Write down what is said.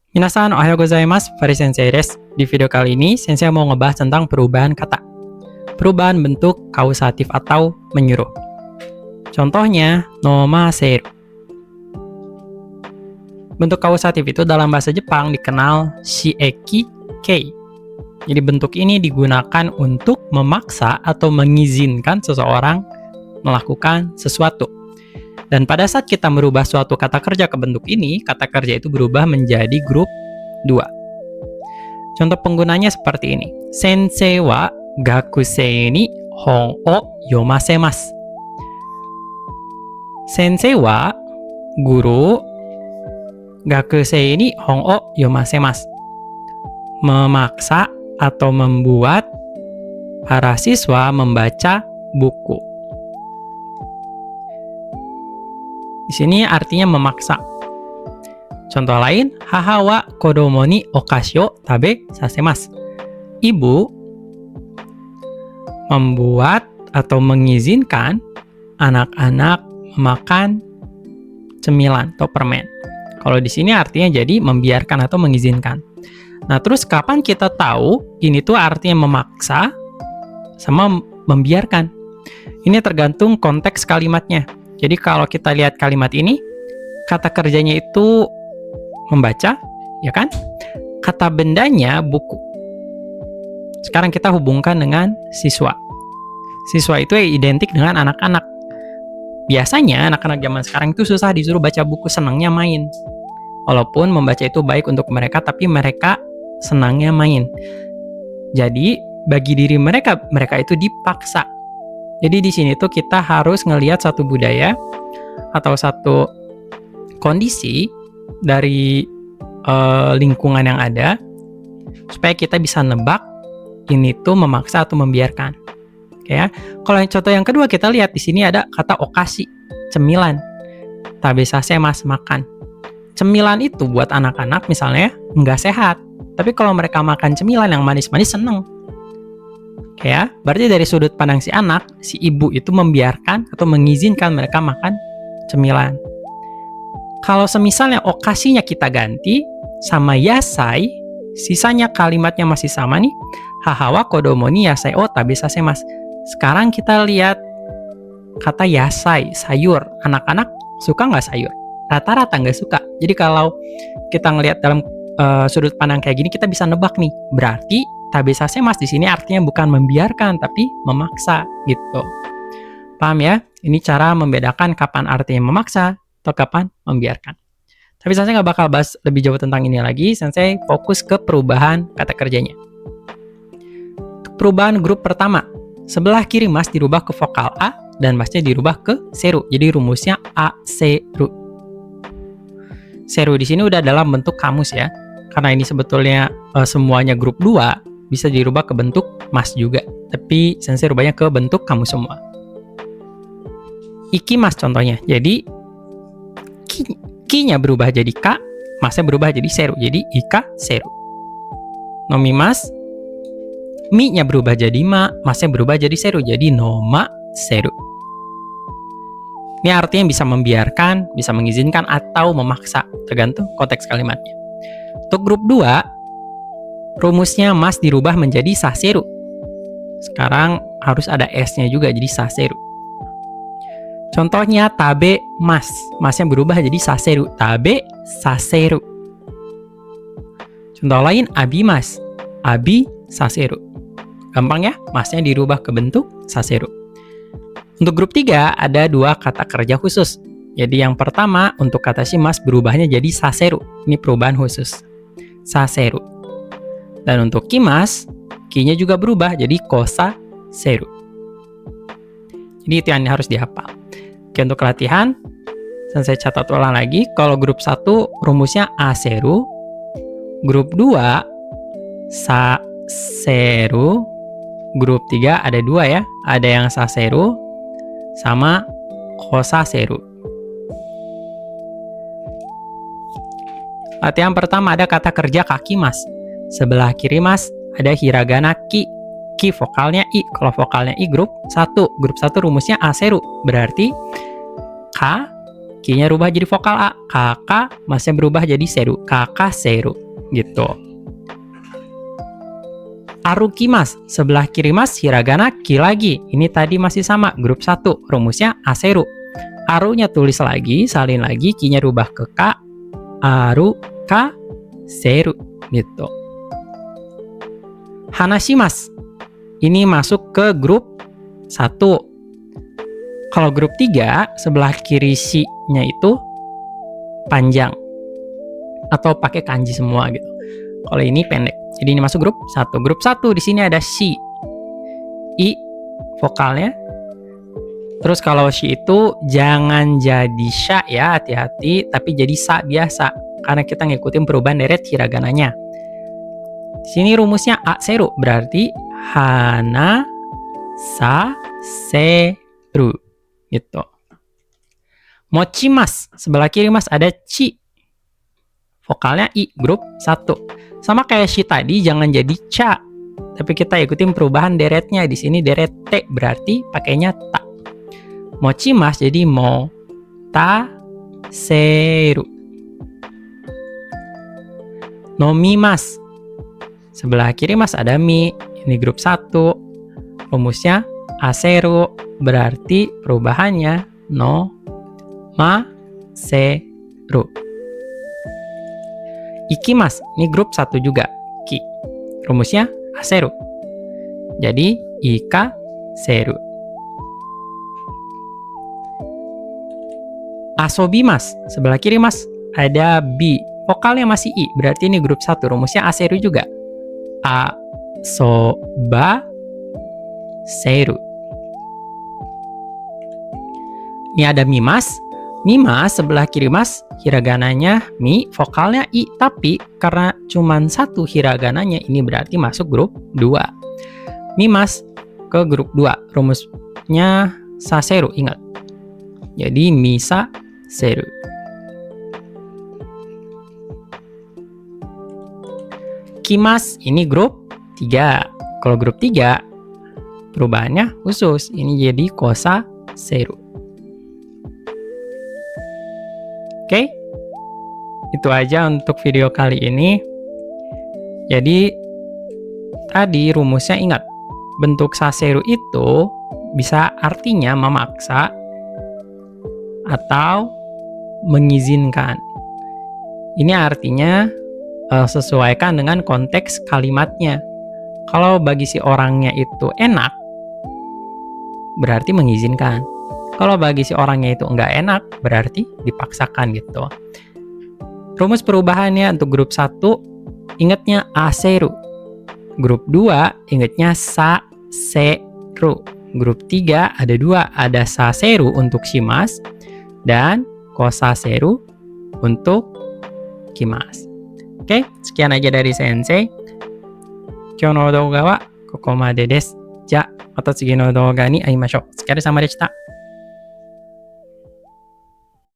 Minasan, ohayo gozaimasu, Fari Sensei desu. Di video kali ini, Sensei mau ngebahas tentang perubahan kata. Perubahan bentuk kausatif atau menyuruh. Contohnya, nomaseru. Bentuk kausatif itu dalam bahasa Jepang dikenal shieki kei. Jadi bentuk ini digunakan untuk memaksa atau mengizinkan seseorang melakukan sesuatu. Dan pada saat kita merubah suatu kata kerja ke bentuk ini, kata kerja itu berubah menjadi grup 2. Contoh penggunanya seperti ini. Sensei wa gakusei ni hon o yomasemasu. Sensei wa guru gakusei ni hon o yomasemasu. Memaksa atau membuat para siswa membaca buku. Di sini artinya memaksa. Contoh lain, haha wa kodomo ni okashi o tabe sasemasu. Ibu membuat atau mengizinkan anak-anak memakan cemilan atau permen. Kalau di sini artinya jadi membiarkan atau mengizinkan. Nah, terus kapan kita tahu ini tuh artinya memaksa sama membiarkan? Ini tergantung konteks kalimatnya. Jadi kalau kita lihat kalimat ini, kata kerjanya itu membaca, ya kan? Kata bendanya buku. Sekarang kita hubungkan dengan siswa. Siswa itu identik dengan anak-anak. Biasanya anak-anak zaman sekarang itu susah disuruh baca buku, senangnya main. Walaupun membaca itu baik untuk mereka, tapi mereka senangnya main. Jadi bagi diri mereka itu dipaksa. Jadi di sini tuh kita harus ngelihat satu budaya atau satu kondisi dari lingkungan yang ada supaya kita bisa nebak ini tuh memaksa atau membiarkan. Oke ya. Kalau contoh yang kedua kita lihat di sini ada kata okashi, cemilan. Tabesase mas makan. Cemilan itu buat anak-anak misalnya nggak sehat. Tapi kalau mereka makan cemilan yang manis-manis seneng. Ya, berarti dari sudut pandang si anak, si ibu itu membiarkan atau mengizinkan mereka makan cemilan. Kalau semisalnya okasinya kita ganti sama yasai, sisanya kalimatnya masih sama nih. Hahawa kodomo ni yasai o tabesase mas. Sekarang kita lihat kata yasai, sayur. Anak-anak suka nggak sayur? Rata-rata nggak suka. Jadi kalau kita ngelihat dalam sudut pandang kayak gini, kita bisa nebak nih. Berarti tabesase mas di sini artinya bukan membiarkan tapi memaksa gitu. Paham ya? Ini cara membedakan kapan artinya memaksa atau kapan membiarkan. Tapi Sensei nggak bakal bahas lebih jauh tentang ini lagi. Sensei fokus ke perubahan kata kerjanya. Perubahan grup pertama, sebelah kiri mas dirubah ke vokal A dan masnya dirubah ke seru. Jadi rumusnya A seru. Seru di sini udah dalam bentuk kamus ya. Karena ini sebetulnya semuanya grup 2, bisa dirubah ke bentuk mas juga. Tapi Sensei rubahnya ke bentuk kamu semua. Ikimas contohnya. Jadi ki-nya berubah jadi ka, masnya berubah jadi seru. Jadi ika seru. Nomimas, mi-nya berubah jadi ma, masnya berubah jadi seru. Jadi noma seru. Ini artinya bisa membiarkan, bisa mengizinkan atau memaksa, tergantung konteks kalimatnya. Untuk grup 2, rumusnya mas dirubah menjadi saseru. Sekarang harus ada S-nya juga, jadi saseru. Contohnya tabe mas. Masnya berubah jadi saseru. Tabe saseru. Contoh lain abi mas. Abi saseru. Gampang ya? Masnya dirubah ke bentuk saseru. Untuk grup 3 ada 2 kata kerja khusus. Jadi yang pertama untuk kata shimas berubahnya jadi saseru. Ini perubahan khusus. Saseru. Dan untuk kimas, ki-nya juga berubah jadi kosa seru. Jadi itu yang harus dihafal. Oke, untuk latihan, Sensei catat ulang lagi. Kalau grup 1 rumusnya aseru, grup 2 saseru, grup 3 ada 2 ya. Ada yang saseru sama kosa seru. Latihan pertama ada kata kerja kaki mas. Sebelah kiri mas ada hiragana ki. Ki vokalnya i. Kalau vokalnya i grup 1. Grup 1 rumusnya aseru. Berarti ka, ki-nya rubah jadi vokal A. Kaka masnya berubah jadi seru. Kaka seru. Gitu. Arukimasu, sebelah kiri mas, hiragana ki lagi. Ini tadi masih sama, grup 1. Rumusnya aseru. Arunya tulis lagi, salin lagi, ki-nya rubah ke ka. Aru ka seru. Gitu. Hanashimasu. Ini masuk ke grup 1. Kalau grup 3, sebelah kiri shi-nya itu panjang. Atau pakai kanji semua gitu. Kalau ini pendek. Jadi ini masuk grup 1. Grup 1 di sini ada shi. I vokalnya. Terus kalau shi itu jangan jadi sha ya, hati-hati, tapi jadi sa biasa karena kita ngikutin perubahan deret hiragananya. Di sini rumusnya a seru, berarti hana sa seru gitu. Mochimasu, sebelah kiri mas ada chi. Vokalnya i, grup 1. Sama kayak shi tadi, jangan jadi cha. Tapi kita ikutin perubahan deretnya. Di sini deret T, berarti pakainya ta. Mochimasu jadi mo ta seru. Nomimasu. Sebelah kiri mas ada mi. Ini grup 1. Rumusnya aseru. Berarti perubahannya no ma seru. Ikimasu, ini grup 1 juga, ki. Rumusnya aseru. Jadi, ika seru. Asobimasu, sebelah kiri mas, ada bi. Vokalnya masih i, berarti ini grup 1. Rumusnya aseru juga. Asoba seru. Ini ada mimas. Mimas sebelah kiri mas, hiragananya mi, vokalnya i, tapi karena cuman 1 hiragananya, ini berarti masuk grup 2. Mimas ke grup 2, rumusnya saseru, ingat. Jadi misa seru. Kimas, ini grup 3. Kalau grup 3, perubahannya khusus, ini jadi kosa seru. Oke, itu aja untuk video kali ini. Jadi, tadi rumusnya ingat, bentuk saseru itu bisa artinya memaksa atau mengizinkan. Ini artinya sesuaikan dengan konteks kalimatnya. Kalau bagi si orangnya itu enak, berarti mengizinkan. Kalau bagi si orangnya itu enggak enak, berarti dipaksakan gitu. Rumus perubahannya untuk grup 1, ingatnya aseru. Grup 2, ingatnya sa seru. Grup 3 ada 2, ada sa seru untuk shimas dan kosa seru untuk kimas. Oke, sekian aja dari Sensei. Kyou no douga wa kokomade desu. Ja, mata tsugi no douga ni aimashou. Otsukare sama deshita.